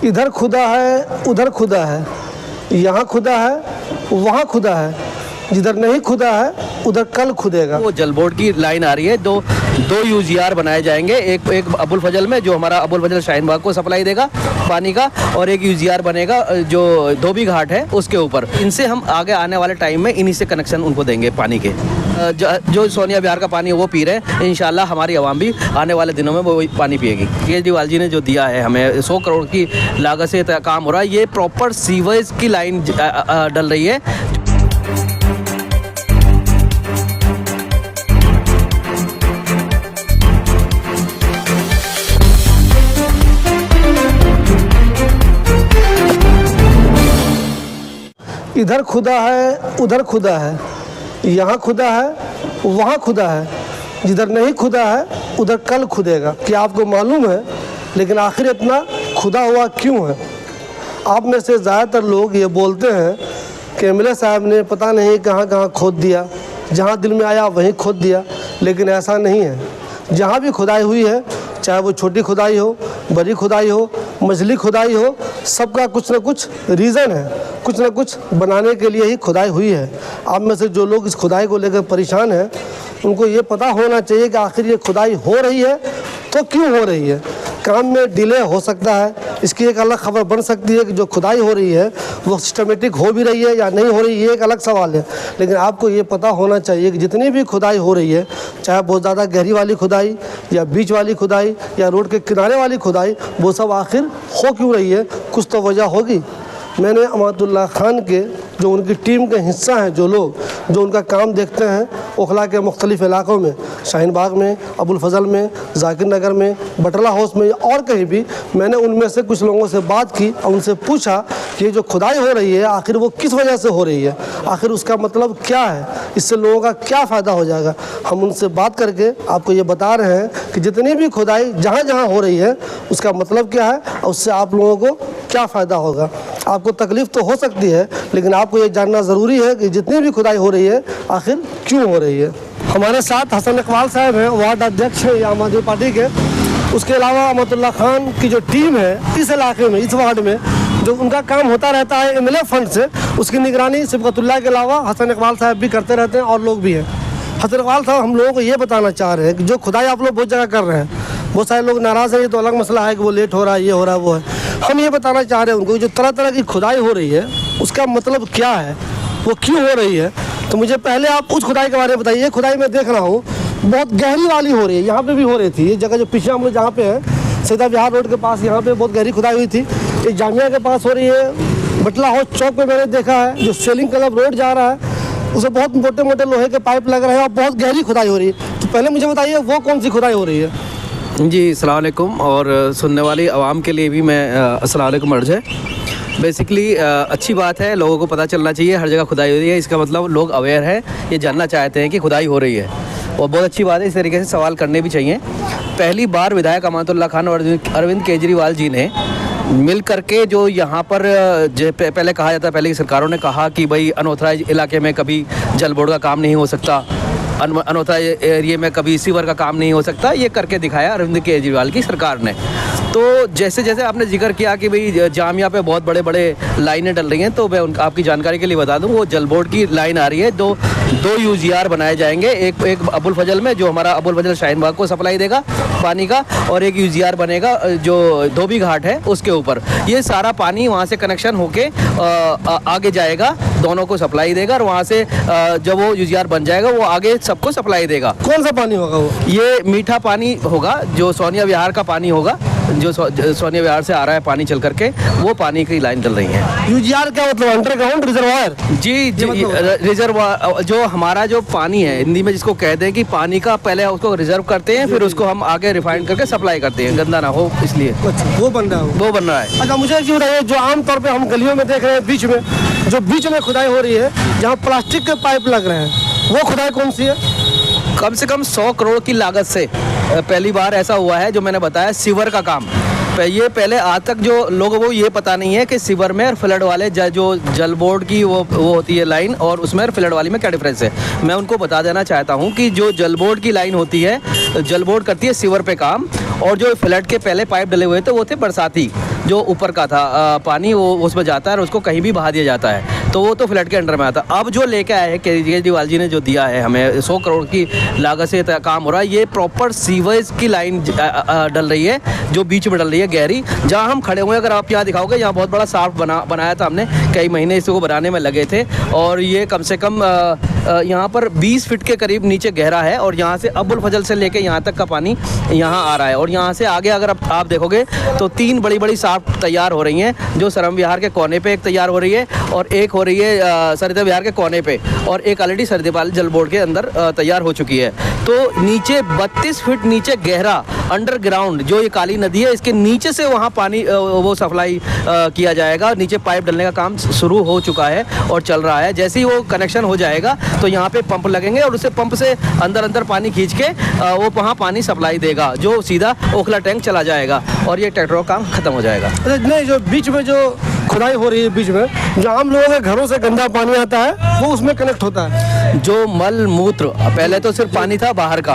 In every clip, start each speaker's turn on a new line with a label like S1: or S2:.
S1: वो जल बोर्ड की लाइन आ रही है, दो यूजीआर बनाए जाएंगे, एक अबुल फजल में जो हमारा अबुल फजल शाहीन बाग को सप्लाई देगा पानी का, और एक यूजीआर बनेगा जो धोबी घाट है उसके ऊपर। इनसे हम आगे आने वाले टाइम में इन्हीं से कनेक्शन उनको देंगे पानी के। जो सोनिया विहार का पानी है वो पी रहे हैं, इंशाल्लाह हमारी आवाम भी आने वाले दिनों में वो पानी पिएगी। केजरीवाल जी ने जो दिया है हमें 100 करोड़ की लागत से काम हो रहा है, ये प्रॉपर सीवेज की लाइन डल रही है।
S2: इधर खुदा है उधर खुदा है, यहाँ खुदा है वहाँ खुदा है, जिधर नहीं खुदा है उधर कल खुदेगा। क्या आपको मालूम है लेकिन आखिर इतना खुदा हुआ क्यों है? आप में से ज़्यादातर लोग ये बोलते हैं कि एमएलए साहब ने पता नहीं कहाँ कहाँ खोद दिया, जहाँ दिल में आया वहीं खोद दिया, लेकिन ऐसा नहीं है। जहाँ भी खुदाई हुई है, चाहे वो छोटी खुदाई हो, बड़ी खुदाई हो, मछली खुदाई हो, सबका कुछ ना कुछ रीज़न है, कुछ ना कुछ बनाने के लिए ही खुदाई हुई है। आप में से जो लोग इस खुदाई को लेकर परेशान हैं, उनको ये पता होना चाहिए कि आखिर ये खुदाई हो रही है तो क्यों हो रही है। काम में डिले हो सकता है, इसकी एक अलग खबर बन सकती है कि जो खुदाई हो रही है वो सिस्टमेटिक हो भी रही है या नहीं हो रही, ये एक अलग सवाल है। लेकिन आपको ये पता होना चाहिए कि जितनी भी खुदाई हो रही है, चाहे बहुत ज़्यादा गहरी वाली खुदाई या बीच वाली खुदाई या रोड के किनारे वाली खुदाई, वो सब आखिर हो क्यों रही है, कुछ तो वजह होगी। मैंने अमातुल्लाह खान के जो उनकी टीम के हिस्सा हैं, जो लोग जो उनका काम देखते हैं ओखला के मुख्तलिफ इलाक़ों में, शाहीन बाग में, अबुल फजल में, जाकिर नगर में, बटला हाउस में और कहीं भी, मैंने उनमें से कुछ लोगों से बात की और उनसे पूछा कि ये जो खुदाई हो रही है आखिर वो किस वजह से हो रही है, आखिर उसका मतलब क्या है, इससे लोगों का क्या फ़ायदा हो जाएगा। हम उनसे बात करके आपको ये बता रहे हैं कि जितनी भी खुदाई जहाँ जहाँ हो रही है उसका मतलब क्या है और उससे आप लोगों को क्या फ़ायदा होगा। आपको तकलीफ़ तो हो सकती है, लेकिन आपको ये जानना ज़रूरी है कि जितनी भी खुदाई हो रही है आखिर क्यों हो रही है। हमारे साथ हसन इकबाल साहब हैं, वार्ड अध्यक्ष हैं आम आदमी पार्टी के। उसके अलावा अमातुल्लाह खान की जो टीम है इस इलाके में, इस वार्ड में, जो उनका काम होता रहता है एमएलए फंड से, उसकी निगरानी सिबकतुल्लाह के अलावा हसन इकबाल साहब भी करते रहते हैं और लोग भी हैं। हसन इकबाल साहब हम लोगों को ये बताना चाह रहे हैं कि जो खुदाई आप लोग बहुत जगह कर रहे हैं, बहुत सारे लोग नाराज़ हैं, ये तो अलग मसला है कि वो लेट हो रहा है, ये हो रहा है, वो है। हम ये बताना चाह रहे हैं उनको जो तरह तरह की खुदाई हो रही है उसका मतलब क्या है, वो क्यों हो रही है। तो मुझे पहले आप उस खुदाई के बारे में बताइए। खुदाई मैं देख रहा हूँ बहुत गहरी वाली हो रही है, यहाँ पे भी हो रही थी। ये जगह जो पीछे हम लोग जहाँ पे हैं, सीधा बिहार रोड के पास, यहाँ पे बहुत गहरी खुदाई हुई थी। ये जामिया के पास हो रही है, बटला हाउस चौक पे मैंने देखा है, जो सेलिंग क्लब रोड जा रहा है उसमें बहुत मोटे मोटे लोहे के पाइप लग रहे हैं और बहुत गहरी खुदाई हो रही है। तो पहले मुझे बताइए वो कौन सी खुदाई हो रही है।
S1: जी अस्सलाम वालेकुम, और सुनने वाली आवाम के लिए भी मैं अस्सलाम वालेकुम अर्ज़ है। बेसिकली अच्छी बात है, लोगों को पता चलना चाहिए हर जगह खुदाई हो रही है, इसका मतलब लोग अवेयर है, ये जानना चाहते हैं कि खुदाई हो रही है, और बहुत अच्छी बात है। इस तरीके से सवाल करने भी चाहिए। पहली बार विधायक अमातुल्लाह खान और अरविंद केजरीवाल जी ने मिल करके जो यहाँ पर पहले कहा जाता है, पहले की सरकारों ने कहा कि भाई अनऑथराइज इलाके में कभी जल बोर्ड का काम नहीं हो सकता, अनऑथराइज एरिया में कभी सीवर का काम नहीं हो सकता, ये करके दिखाया अरविंद केजरीवाल की सरकार ने। तो जैसे जैसे आपने जिक्र किया कि भाई जामिया पे बहुत बड़े बड़े लाइनें डल रही हैं, तो मैं आपकी जानकारी के लिए बता दूं, वो जल बोर्ड की लाइन आ रही है, दो यूजीआर बनाए जाएंगे, एक अबुल फजल में जो हमारा अबुल फजल शाहीन बाग को सप्लाई देगा पानी का, और एक यूजीआर बनेगा जो धोबी घाट है उसके ऊपर। ये सारा पानी वहाँ से कनेक्शन होके आगे जाएगा, दोनों को सप्लाई देगा, और वहाँ से जब वो यूजीआर बन जाएगा वो आगे सबको सप्लाई देगा।
S2: कौन सा पानी होगा वो?
S1: ये मीठा पानी होगा, जो सोनिया विहार का पानी होगा, जो सोनिया विहार से आ रहा है पानी चल करके, वो पानी की लाइन चल रही है।
S2: यूजीआर क्या मतलब? Underground reservoir?
S1: जी जी, रिजर्वायर जो हमारा जो पानी है, हिंदी में जिसको कहते हैं कि पानी का पहले उसको रिजर्व करते हैं, फिर उसको हम आगे रिफाइन करके सप्लाई करते हैं, गंदा ना हो इसलिए।
S2: अच्छा, वो बन रहा है,
S1: वो बन रहा है।
S2: अच्छा, मुझे क्यों रहा है जो आमतौर पे हम गलियों में देख रहे हैं, बीच में खुदाई हो रही है, जहाँ प्लास्टिक के पाइप लग रहे हैं, वो खुदाई कौन सी है?
S1: कम से कम 100 करोड़ की लागत से पहली बार ऐसा हुआ है, जो मैंने बताया सीवर का काम। ये पहले आज तक जो लोगों को ये पता नहीं है कि सीवर में और फ्लड वाले जो जल बोर्ड की वो होती है लाइन, और उसमें फ्लड वाली में क्या डिफरेंस है। मैं उनको बता देना चाहता हूँ कि जो जल बोर्ड की लाइन होती है, जल बोर्ड करती है सीवर पे काम, और जो फ्लड के पहले पाइप डले हुए थे वो थे बरसाती। जो ऊपर का था पानी वो उसमें जाता है और उसको कहीं भी बहा दिया जाता है, तो वो तो फ्लड के अंडर में आता है। अब जो लेके आए हैं केजरीवाल जी ने, जो दिया है हमें 100 करोड़ की लागत से काम हो रहा है, ये प्रॉपर सीवेज की लाइन डल रही है, जो बीच में डल रही है गहरी, जहाँ हम खड़े हुए हैं। अगर आप यहाँ दिखाओगे, यहाँ बहुत बड़ा साफ बनाया था हमने, कई महीने इसको बनाने में लगे थे, और ये कम से कम यहाँ पर 20 फीट के करीब नीचे गहरा है, और यहाँ से अब्बुल फजल से लेके यहाँ तक का पानी यहाँ आ रहा है। और यहाँ से आगे अगर आप देखोगे तो 3 बड़ी बड़ी साफ तैयार हो रही हैं, जो सरम विहार के कोने पे एक तैयार हो रही है, और एक हो रही है सरदा विहार के कोने पे, और एक ऑलरेडी सरदेपाल जल बोर्ड के अंदर तैयार हो चुकी है। तो नीचे 32 फीट नीचे गहरा अंडरग्राउंड जो ये काली नदी है, इसके नीचे से वहाँ पानी वो सप्लाई किया जाएगा। नीचे पाइप डलने का काम शुरू हो चुका है और चल रहा है। जैसे ही वो कनेक्शन हो जाएगा तो यहाँ पे पंप लगेंगे, और उसे पंप से अंदर पानी खींच के वो वहाँ पानी सप्लाई देगा, जो सीधा ओखला टैंक चला जाएगा, और ये ट्रैक्टरों का काम खत्म हो जाएगा।
S2: नहीं, जो बीच में जो खुदाई हो रही है, बीच में जो आम लोगों के घरों से गंदा पानी आता है वो उसमें कनेक्ट होता है।
S1: जो मल मूत्र, पहले तो सिर्फ पानी था बाहर का,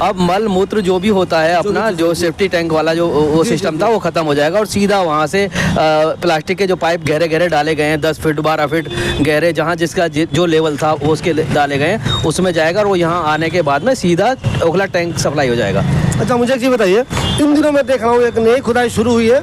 S1: अब मल मूत्र जो भी होता है अपना, जो सेफ्टी टैंक वाला जो वो सिस्टम था वो खत्म हो जाएगा, और सीधा वहाँ से प्लास्टिक के जो पाइप गहरे गहरे डाले गए हैं, 10 फीट 12 फीट गहरे, जहाँ जिसका जो लेवल था वो उसके डाले गए हैं, उसमें जाएगा, और वो यहाँ आने के बाद में सीधा ओखला टैंक सप्लाई हो जाएगा।
S2: अच्छा, मुझे एक चीज़ बताइए, इन दिनों में देख रहा हूँ एक नई खुदाई शुरू हुई है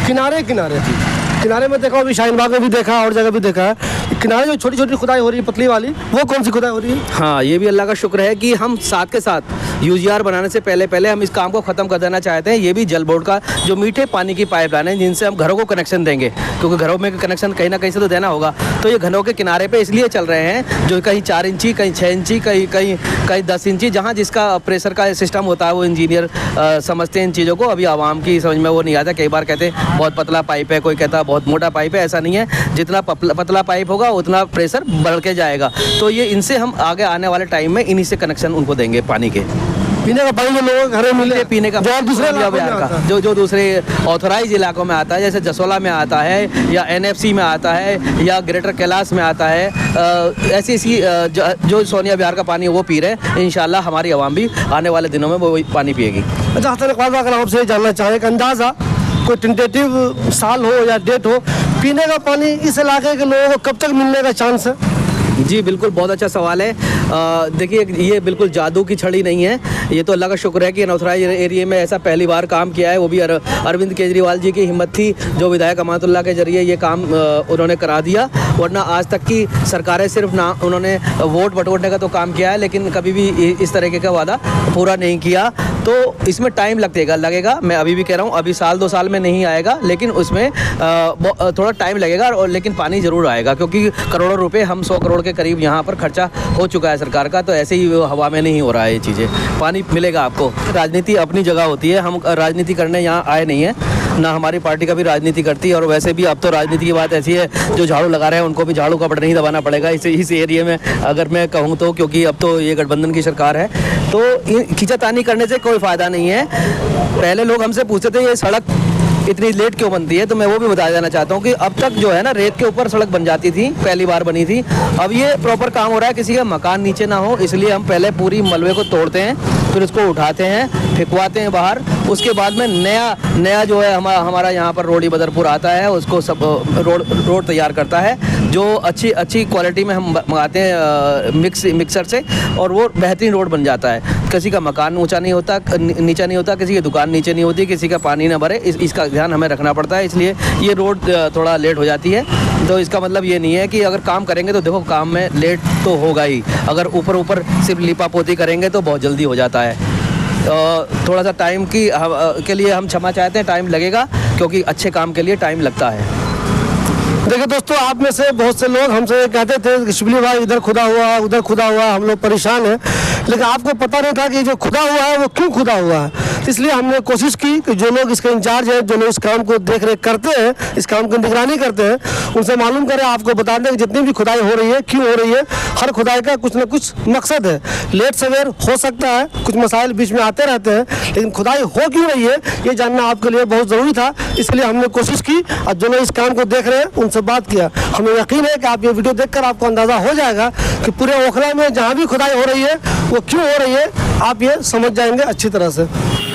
S2: किनारे में देखा, अभी शाहीन बाग में भी देखा और जगह भी देखा है। किनारे जो छोटी छोटी खुदाई हो रही है पतली वाली, वो कौन सी खुदाई हो रही है?
S1: हाँ, ये भी अल्लाह का शुक्र है कि हम साथ के साथ यूजीआर बनाने से पहले हम इस काम को ख़त्म कर देना चाहते हैं। ये भी जल बोर्ड का जो मीठे पानी की पाइपलाइन है, जिनसे हम घरों को कनेक्शन देंगे, क्योंकि घरों में कनेक्शन कहीं ना कहीं से तो देना होगा। तो ये घरों के किनारे पे इसलिए चल रहे हैं, जो कहीं 4 इंची, कहीं 6 इंची, कहीं 10 इंची, जहाँ जिसका प्रेशर का सिस्टम होता है, वो इंजीनियर समझते हैं इन चीज़ों को। अभी आवाम की समझ में वो नहीं आता। कई बार कहते हैं बहुत पतला पाइप है, कोई कहता है बहुत मोटा पाइप है। ऐसा नहीं है, जितना पतला पाइप होगा उतना प्रेशर बढ़ के जाएगा। तो ये इनसे हम आगे आने वाले टाइम में इन्हीं से कनेक्शन उनको देंगे पानी के।
S2: पीने का पानी जो लोगों के घरों में मिले,
S1: पीने का
S2: जो दूसरे
S1: जो दूसरे ऑथोराइज इलाकों में आता है, जैसे जसोला में आता है, या एनएफसी में आता है, या ग्रेटर कैलाश में आता है, ऐसी जो सोनिया विहार का पानी वो पी रहे हैं। इंशाल्लाह हमारी आवाम भी आने वाले दिनों में वो पानी पिएगी।
S2: अच्छा, अगर आपसे जानना चाहें कि अंदाज़ा कोई टेंटेटिव साल हो या डेट हो, पीने का पानी इस इलाके के लोगों को कब तक मिलने का चांस है?
S1: जी बिल्कुल, बहुत अच्छा सवाल है। देखिए, ये बिल्कुल जादू की छड़ी नहीं है। ये तो अल्लाह का शुक्र है कि अनऑथराइज एरिया में ऐसा पहली बार काम किया है। वो भी अरविंद केजरीवाल जी की हिम्मत थी, जो विधायक अमानुल्लाह के जरिए ये काम उन्होंने करा दिया। वरना आज तक की सरकारें सिर्फ ना उन्होंने वोट बटोरने का तो काम किया है, लेकिन कभी भी इस तरीके का वादा पूरा नहीं किया। तो इसमें टाइम लगेगा। मैं अभी भी कह रहा हूँ, अभी साल 2 साल में नहीं आएगा, लेकिन उसमें थोड़ा टाइम लगेगा, और लेकिन पानी ज़रूर आएगा, क्योंकि करोड़ों रुपए, हम 100 करोड़ के करीब यहाँ पर खर्चा हो चुका है सरकार का। तो ऐसे ही हवा में नहीं हो रहा है ये चीज़ें, पानी मिलेगा आपको। राजनीति अपनी जगह होती है, हम राजनीति करने यहाँ आए नहीं हैं, ना हमारी पार्टी का भी राजनीति करती है। और वैसे भी अब तो राजनीति की बात ऐसी है, जो झाड़ू लगा रहे हैं उनको भी झाड़ू का बटन नहीं दबाना पड़ेगा इस एरिया में, अगर मैं कहूँ तो, क्योंकि अब तो ये गठबंधन की सरकार है। तो खींचातानी करने से कोई फ़ायदा नहीं है। पहले लोग हमसे पूछते थे ये सड़क इतनी लेट क्यों बनती है, तो मैं वो भी बता देना चाहता हूँ कि अब तक जो है ना, रेत के ऊपर सड़क बन जाती थी, पहली बार बनी थी। अब ये प्रॉपर काम हो रहा है, किसी का मकान नीचे ना हो, इसलिए हम पहले पूरी मलबे को तोड़ते हैं, फिर उसको उठाते हैं, फेंकवाते हैं बाहर। उसके बाद में नया जो है हमारा यहाँ पर रोडी बदरपुर आता है, उसको सब रोड तैयार करता है, जो अच्छी क्वालिटी में हम मंगाते हैं मिक्सर से, और वो बेहतरीन रोड बन जाता है। किसी का मकान नीचा नहीं होता, किसी की दुकान नीचे नहीं होती, किसी का पानी ना भरे, इसका ध्यान हमें रखना पड़ता है। इसलिए ये रोड थोड़ा लेट हो जाती है। तो इसका मतलब ये नहीं है कि अगर काम करेंगे तो देखो काम में लेट तो होगा ही, अगर ऊपर सिर्फ लिपापोती करेंगे तो बहुत जल्दी हो जाता है। थोड़ा सा टाइम के लिए हम क्षमा चाहते हैं, टाइम लगेगा, क्योंकि अच्छे काम के लिए टाइम लगता है।
S2: देखिए दोस्तों, आप में से बहुत से लोग हमसे कहते थे कि शिबली भाई इधर खुदा हुआ, उधर खुदा हुआ, हम लोग परेशान हैं, लेकिन आपको पता नहीं था कि जो खुदा हुआ है वो क्यों खुदा हुआ है। इसलिए हमने कोशिश की कि जो लोग इसके इंचार्ज हैं, जो लोग इस काम को देख रेख करते हैं, इस काम की निगरानी करते हैं, उनसे मालूम करें, आपको बता दें कि जितनी भी खुदाई हो रही है क्यों हो रही है। हर खुदाई का कुछ न कुछ मकसद है। लेट सवेर हो सकता है, कुछ मसाइल बीच में आते रहते हैं, लेकिन खुदाई हो क्यों रही है ये जानना आपके लिए बहुत ज़रूरी था। इसलिए हमने कोशिश की, और जो लोग इस काम को देख रहे हैं उनसे बात किया। हमें यकीन है कि आप ये वीडियो देखकर आपको अंदाज़ा हो जाएगा कि पूरे ओखला में जहाँ भी खुदाई हो रही है वो क्यों हो रही है, आप ये समझ जाएंगे अच्छी तरह से।